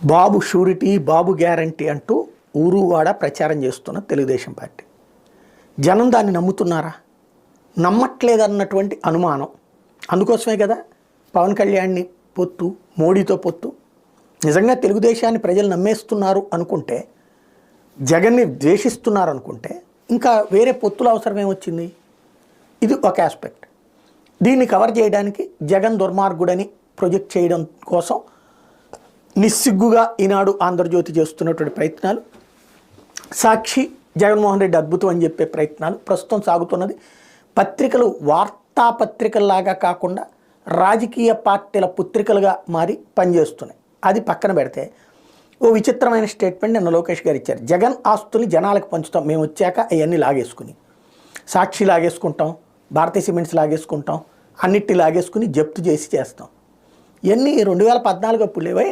బాబు surety బాబు guarantee అంటూ ఊరువాడ ప్రచారం చేస్తున్న తెలుగుదేశం పార్టీ జనం దాన్ని నమ్ముతున్నారా? నమ్మట్లేదన్నటువంటి అనుమానం. అందుకోసమే కదా పవన్ కళ్యాణ్ని పొత్తు, మోడీతో పొత్తు. నిజంగా తెలుగుదేశాన్ని ప్రజలు నమ్మేస్తున్నారు అనుకుంటే, జగన్ని ద్వేషిస్తున్నారు అనుకుంటే ఇంకా వేరే పొత్తుల అవసరం ఏమొచ్చింది? ఇది ఒక ఆస్పెక్ట్. దీన్ని కవర్ చేయడానికి జగన్ దుర్మార్గుడని ప్రొజెక్ట్ చేయడం కోసం నిస్సిగ్గుగా ఈనాడు ఆంధ్రజ్యోతి చేస్తున్నటువంటి ప్రయత్నాలు, సాక్షి జగన్మోహన్ రెడ్డి అద్భుతం అని చెప్పే ప్రయత్నాలు ప్రస్తుతం సాగుతున్నది. పత్రికలు వార్తాపత్రికల్లాగా కాకుండా రాజకీయ పార్టీల పుత్రికలుగా మారి పనిచేస్తున్నాయి. అది పక్కన పెడితే ఓ విచిత్రమైన స్టేట్మెంట్ నిన్న లోకేష్ గారు ఇచ్చారు. జగన్ ఆస్తుని జనాలకు పంచుతాం, మేము వచ్చాక అవన్నీ లాగేసుకుని, సాక్షి లాగేసుకుంటాం, భారతీయ సిమెంట్స్ లాగేసుకుంటాం, అన్నిటి లాగేసుకుని జప్తు చేసి చేస్తాం. ఇవన్నీ 2014 అప్పుడు లేవా?